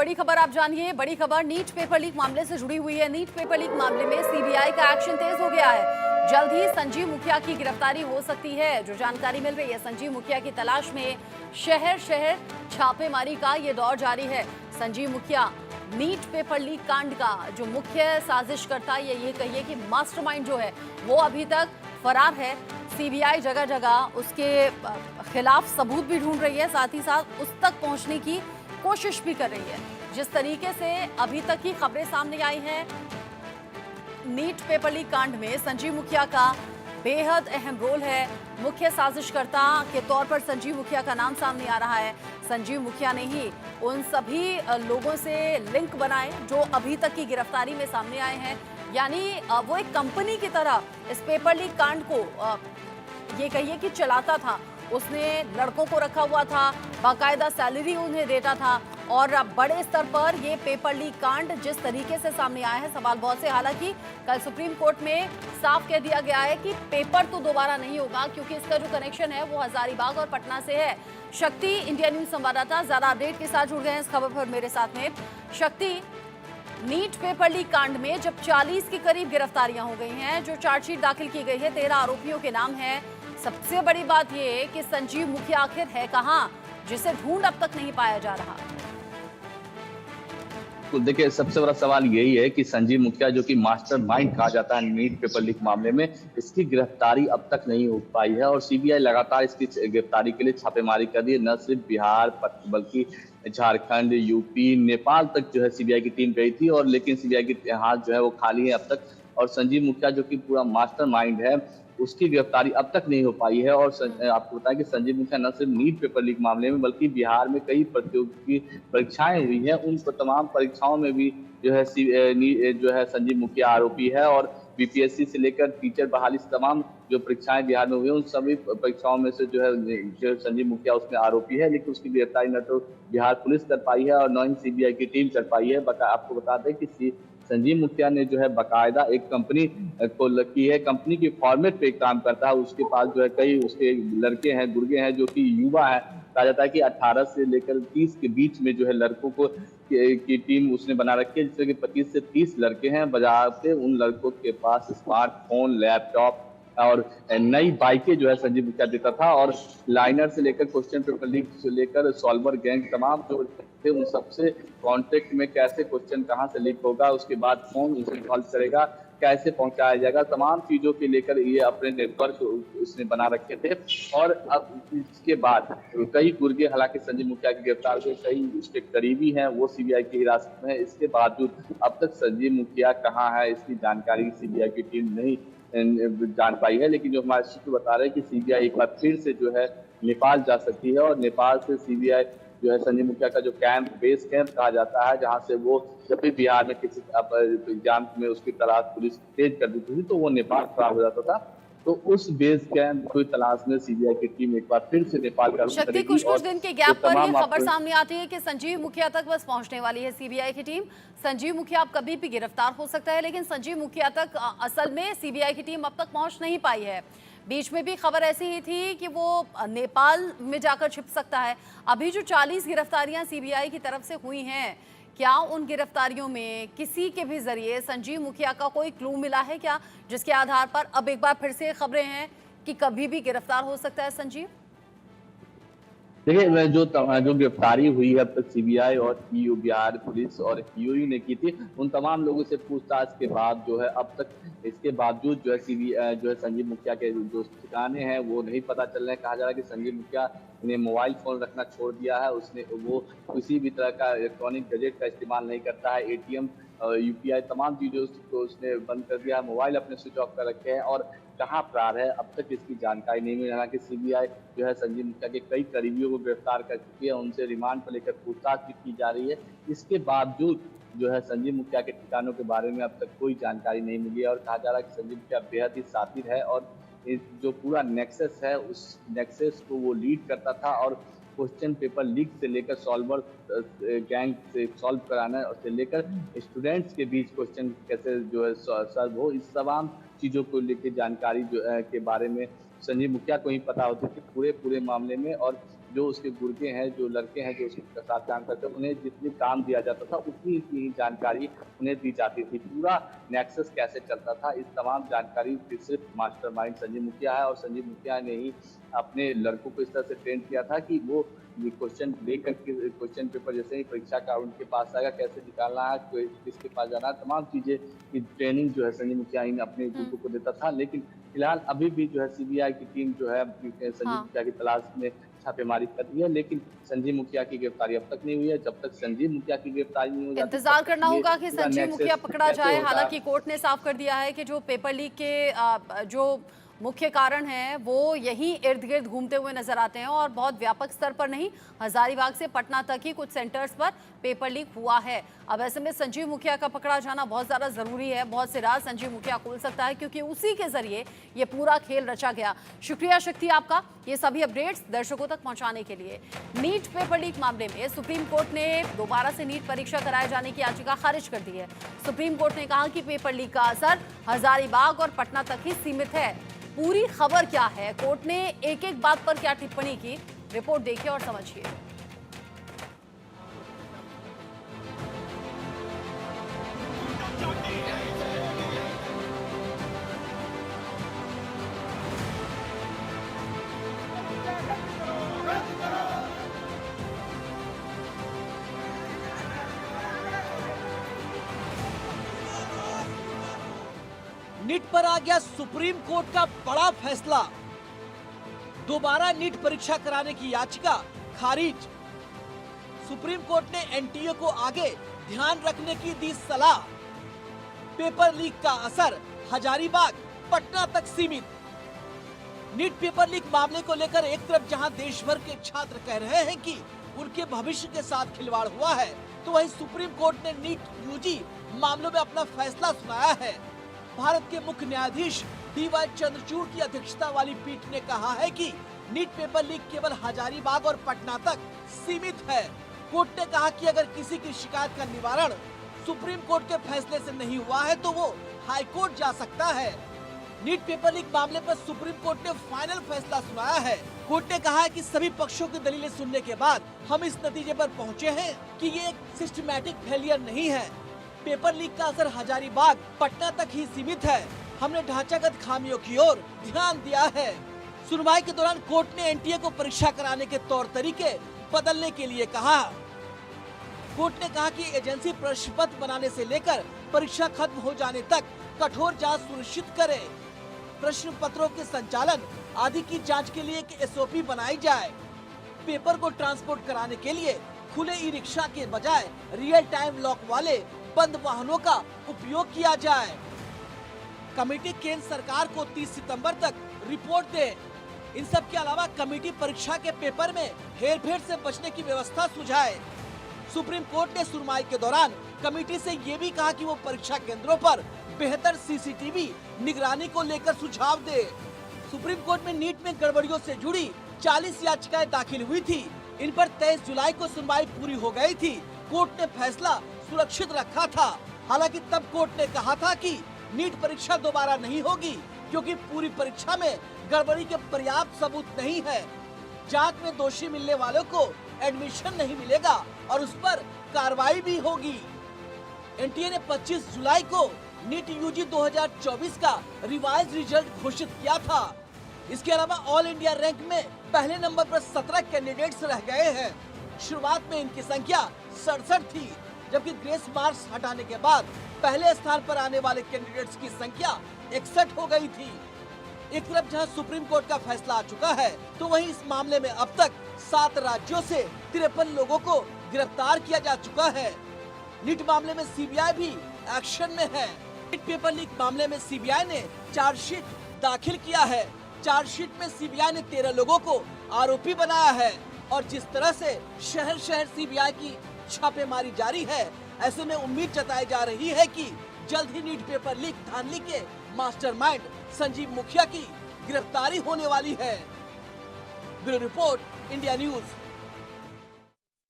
बड़ी खबर आप जानिए। बड़ी खबर नीट पेपर लीक मामले से जुड़ी हुई है। नीट पेपर लीक मामले में सीबीआई का एक्शन तेज हो गया है। जल्द ही संजीव मुखिया की गिरफ्तारी हो सकती है। जो जानकारी मिल रही है, संजीव मुखिया की तलाश में शहर शहर छापेमारी का ये दौर जारी है। संजीव मुखिया नीट पेपर लीक कांड का जो मुख्य साजिशकर्ता, ये कहिए कि मास्टरमाइंड जो है, वो अभी तक फरार है। सीबीआई जगह जगह उसके खिलाफ सबूत भी ढूंढ रही है, साथ ही साथ उस तक पहुंचने की कोशिश भी कर रही है। जिस तरीके से अभी तक की खबरें सामने आई हैं, नीट पेपर लीक कांड में संजीव मुखिया का बेहद अहम रोल है। मुख्य साजिशकर्ता के तौर पर संजीव मुखिया का नाम सामने आ रहा है। संजीव मुखिया ने ही उन सभी लोगों से लिंक बनाए जो अभी तक की गिरफ्तारी में सामने आए हैं। यानी वो एक कंपनी की तरह इस पेपर लीक कांड को ये कहिए कि चलाता था। उसने लड़कों को रखा हुआ था, बाकायदा सैलरी उन्हें देता था, और बड़े स्तर पर ये पेपर लीक कांड जिस तरीके से सामने आया है, सवाल बहुत से। हालांकि कल सुप्रीम कोर्ट में साफ कह दिया गया है कि पेपर तो दोबारा नहीं होगा, क्योंकि इसका जो कनेक्शन है वो हजारीबाग और पटना से है। शक्ति, इंडिया न्यूज संवाददाता, ज्यादा अपडेट के साथ जुड़ गए हैं इस खबर पर मेरे साथ में। शक्ति, नीट पेपर लीक कांड में जब 40 के करीब गिरफ्तारियां हो गई हैं, जो चार्जशीट दाखिल की गई है, 13 आरोपियों के नाम है, सबसे बड़ी बात यह है कि संजीव मुखिया आखिर है कहां, जिसे ढूंढ अब तक नहीं पाया जा रहा। तो देखिए, सबसे बड़ा सवाल यही है कि संजीव मुखिया, जो कि मास्टरमाइंड कहा जाता है नीट पेपर लीक मामले में, इसकी गिरफ्तारी अब तक नहीं हो पाई है। और सीबीआई लगातार इसकी गिरफ्तारी के लिए छापेमारी कर रही है। न सिर्फ बिहार बल्कि झारखंड, यूपी, नेपाल तक जो है सीबीआई की टीम गई थी, और लेकिन सीबीआई के हाथ जो है वो खाली है अब तक। और संजीव मुखिया, जो कि पूरा मास्टरमाइंड है, उसकी गिरफ्तारी अब तक नहीं हो पाई है। और आपको बताएं कि संजीव मुखिया न सिर्फ नीट पेपर लीक मामले में, बल्कि बिहार में कई प्रतियोगी परीक्षाएं हुई हैं, उन तमाम परीक्षाओं में भी जो है संजीव मुखिया आरोपी है। और बीपीएससी से लेकर टीचर बहाली से तमाम जो परीक्षाएं बिहार में हुई हैं, उन सभी परीक्षाओं में से जो संजीव मुखिया उसमें आरोपी है। लेकिन उसकी गिरफ्तारी न तो बिहार पुलिस कर पाई है और न ही सीबीआई की टीम कर पाई है। आपको बता दें कि संजीव मुखिया ने जो है बाकायदा एक कंपनी को की है, कंपनी के फॉर्मेट पे काम करता है। उसके पास जो है कई उसके लड़के हैं, गुर्गे हैं, जो कि युवा है। कहा जाता है कि 18 से लेकर 30 के बीच में जो है लड़कों को की टीम उसने बना रखी है, जिससे कि 25 से 30 लड़के हैं। बाजार से उन लड़कों के पास स्मार्टफोन, लैपटॉप और नई बाइकें जो है संजीव मुखिया देता था। और लाइनर से लेकर क्वेश्चन पेपर लीक से लेकर सॉल्वर गैंग, तमाम जो थे उन सबसे कांटेक्ट में, कैसे क्वेश्चन कहां से लीक होगा, उसके बाद कौन उसे सॉल्व करेगा, कैसे पहुंचाया जाएगा, तमाम चीजों के लेकर ये अपने नेटवर्क उसने बना रखे थे। और अब इसके बाद कई गुर्गे, हालांकि संजीव मुखिया की गिरफ्तार हुए कई उसके करीबी हैं, वो सीबीआई की हिरासत में है। इसके बावजूद अब तक संजीव मुखिया कहाँ है, इसकी जानकारी सीबीआई की टीम नहीं जान पाई है। लेकिन जो हमारे सूत्र बता रहे हैं कि सीबीआई एक बार फिर से जो है नेपाल जा सकती है, और नेपाल से सीबीआई जो है संजीव मुखिया का जो बेस कैंप कहा जाता है, जहां से वो जब भी बिहार में किसी एग्जाम में उसकी तलाश पुलिस तेज कर देती थी, तो वो नेपाल खराब हो जाता था। तो उस बेस कैंप की तलाश में सीबीआई की टीम एक बार फिर से नेपाल का रुख शक्ति, करेगी। कुछ और दिन के गैप पर यह खबर सामने आती है कि संजीव मुखिया तक बस पहुंचने वाली है सीबीआई की टीम। संजीव मुखिया अब कभी भी गिरफ्तार हो सकता है, लेकिन संजीव मुखिया तक असल में सीबीआई की टीम अब तक पहुंच नहीं पाई है। बीच में भी खबर ऐसी ही थी कि वो नेपाल में जाकर छिप सकता है। अभी जो 40 गिरफ्तारियां सीबीआई की तरफ से हुई हैं, क्या उन गिरफ्तारियों में किसी के भी जरिए संजीव मुखिया का कोई क्लू मिला है क्या, जिसके आधार पर अब एक बार फिर से खबरें हैं कि कभी भी गिरफ्तार हो सकता है संजीव? देखिए, जो गिरफ्तारी हुई है अब तक सीबीआई और ईयू, बिहार पुलिस और ईओयू ने की थी, उन तमाम लोगों से पूछताछ के बाद जो है अब तक इसके बावजूद जो है जो है संजीव मुखिया के जो ठिकाने हैं वो नहीं पता चल रहे हैं। कहा जा रहा है कि संजीव मुखिया ने मोबाइल फोन रखना छोड़ दिया है, वो किसी भी तरह का इलेक्ट्रॉनिक गैजेट का इस्तेमाल नहीं करता है। एटीएम, यूपीआई, तमाम चीजों को उसने बंद कर दिया है, मोबाइल अपने स्विच ऑफ कर रखे हैं। और कहाँ फरार है अब तक इसकी जानकारी नहीं मिली। हालांकि सीबीआई जो है संजीव मुखिया के कई करीबियों को गिरफ्तार कर चुकी है, उनसे रिमांड पर लेकर पूछताछ भी की जा रही है। इसके बावजूद जो है संजीव मुखिया के ठिकानों के बारे में अब तक कोई जानकारी नहीं मिली है। और कहा जा रहा है कि संजीव मुखिया बेहद ही शातिर है, और जो पूरा नेक्सस है, उस नेक्सस को वो लीड करता था। और क्वेश्चन पेपर लीक से लेकर सॉल्वर गैंग से सॉल्व कराना से लेकर स्टूडेंट्स के बीच क्वेश्चन कैसे जो है सॉल्व हो, इस तमाम चीजों को लेकर जानकारी जो के बारे में संजीव मुखिया को ही पता होती थी पूरे मामले में। और जो उसके गुर्गे हैं, जो लड़के हैं जो उसके साथ काम करते हैं, उन्हें जितनी काम दिया जाता था उतनी ही जानकारी उन्हें दी जाती थी। पूरा नेक्सस कैसे चलता था, इस तमाम जानकारी सिर्फ मास्टरमाइंड संजीव मुखिया है और संजीव मुखिया ने ही अपने लड़कों को इस तरह से ट्रेन किया था कि वो क्वेश्चन लेकर के क्वेश्चन पेपर जैसे ही परीक्षा का उनके पास आएगा, कैसे निकालना है, किसके पास जाना है, तमाम चीजें की ट्रेनिंग जो है संजीव मुखिया इन अपने लड़कों को देता था। लेकिन फिलहाल अभी भी जो है सीबीआई की टीम जो है संजीव मुखिया की तलाश में छापेमारी कर रही है, लेकिन संजीव मुखिया की गिरफ्तारी अब तक नहीं हुई है। जब तक संजीव मुखिया की गिरफ्तारी नहीं हो जाती, इंतजार करना होगा कि पूरा संजीव मुखिया नेक्सस पकड़ा कैसे जाए। होता है। हालांकि कोर्ट ने साफ कर दिया है कि जो पेपर लीक के जो मुख्य कारण हैं वो यही इर्द गिर्द घूमते हुए नजर आते हैं और बहुत व्यापक स्तर पर नहीं, हजारीबाग से पटना तक ही कुछ सेंटर्स पर पेपर लीक हुआ है। अब ऐसे में संजीव मुखिया का पकड़ा जाना बहुत ज्यादा जरूरी है। बहुत से राज संजीव मुखिया खोल सकता है क्योंकि उसी के जरिए ये पूरा खेल रचा गया। शुक्रिया शक्ति आपका ये सभी अपडेट्स दर्शकों तक पहुंचाने के लिए। नीट पेपर लीक मामले में सुप्रीम कोर्ट ने दोबारा से नीट परीक्षा कराए जाने की याचिका खारिज कर दी है। सुप्रीम कोर्ट ने कहा कि पेपर लीक का असर हजारीबाग और पटना तक ही सीमित है। पूरी खबर क्या है, कोर्ट ने एक एक बात पर क्या टिप्पणी की, रिपोर्ट देखिए और समझिए। नीट पर आ गया सुप्रीम कोर्ट का बड़ा फैसला। दोबारा नीट परीक्षा कराने की याचिका खारिज। सुप्रीम कोर्ट ने एनटीए को आगे ध्यान रखने की दी सलाह। पेपर लीक का असर हजारीबाग पटना तक सीमित। नीट पेपर लीक मामले को लेकर एक तरफ जहां देश भर के छात्र कह रहे हैं कि उनके भविष्य के साथ खिलवाड़ हुआ है, तो वहीं सुप्रीम कोर्ट ने नीट यूजी मामलों में अपना फैसला सुनाया है। भारत के मुख्य न्यायाधीश डीवाई चंद्रचूड़ की अध्यक्षता वाली पीठ ने कहा है कि नीट पेपर लीक केवल हजारीबाग और पटना तक सीमित है। कोर्ट ने कहा कि अगर किसी की शिकायत का निवारण सुप्रीम कोर्ट के फैसले से नहीं हुआ है तो वो हाई कोर्ट जा सकता है। नीट पेपर लीक मामले पर सुप्रीम कोर्ट ने फाइनल फैसला सुनाया है। कोर्ट ने कहा है कि सभी पक्षों की दलीलें सुनने के बाद हम इस नतीजे पर पहुंचे हैं कि ये एक सिस्टमैटिक फेलियर नहीं है। पेपर लीक का असर हजारीबाग पटना तक ही सीमित है। हमने ढांचागत खामियों की ओर ध्यान दिया है। सुनवाई के दौरान कोर्ट ने एनटीए को परीक्षा कराने के तौर तरीके बदलने के लिए कहा। कोर्ट ने कहा कि एजेंसी प्रश्न पत्र बनाने से लेकर परीक्षा खत्म हो जाने तक कठोर जांच सुनिश्चित करे। प्रश्न पत्रों के संचालन आदि की जांच के लिए एक एसओपी बनाई जाए। पेपर को ट्रांसपोर्ट कराने के लिए खुले ई रिक्शा के बजाय रियल टाइम लॉक वाले बंद वाहनों का उपयोग किया जाए। कमेटी केंद्र सरकार को 30 सितंबर तक रिपोर्ट दे। इन सब के अलावा कमेटी परीक्षा के पेपर में हेरफेर से बचने की व्यवस्था सुझाए। सुप्रीम कोर्ट ने सुनवाई के दौरान कमेटी से ये भी कहा कि वो परीक्षा केंद्रों पर बेहतर सीसीटीवी निगरानी को लेकर सुझाव दे। सुप्रीम कोर्ट में नीट में गड़बड़ियों से जुड़ी 40 याचिकाएं दाखिल हुई थी। इन पर 23 जुलाई को सुनवाई पूरी हो गई थी। कोर्ट ने फैसला सुरक्षित रखा था। हालांकि तब कोर्ट ने कहा था कि नीट परीक्षा दोबारा नहीं होगी क्योंकि पूरी परीक्षा में गड़बड़ी के पर्याप्त सबूत नहीं है। जांच में दोषी मिलने वालों को एडमिशन नहीं मिलेगा और उस पर कार्रवाई भी होगी। एनटीए ने 25 जुलाई को नीट यूजी 2024 का रिवाइज रिजल्ट घोषित किया था। इसके अलावा ऑल इंडिया रैंक में पहले नंबर पर 17 कैंडिडेट्स रह गए हैं। शुरुआत में इनकी संख्या 67 थी, जबकि ग्रेस मार्क्स हटाने के बाद पहले स्थान पर आने वाले कैंडिडेट्स की संख्या 61 हो गई थी। एक तरफ जहां सुप्रीम कोर्ट का फैसला आ चुका है, तो वहीं इस मामले में अब तक 7 राज्यों से 53 लोगों को गिरफ्तार किया जा चुका है। नीट मामले में सीबीआई भी एक्शन में है। नीट पेपर लीक मामले में सीबीआई ने चार्जशीट दाखिल किया है। चार्जशीट में सीबीआई ने 13 लोगों को आरोपी बनाया है और जिस तरह से शहर शहर सीबीआई की छापेमारी जारी है, ऐसे में उम्मीद जताई जा रही है कि जल्द ही नीट पेपर लीक धांधली के मास्टरमाइंड संजीव मुखिया की गिरफ्तारी होने वाली है। Bureau report, India news.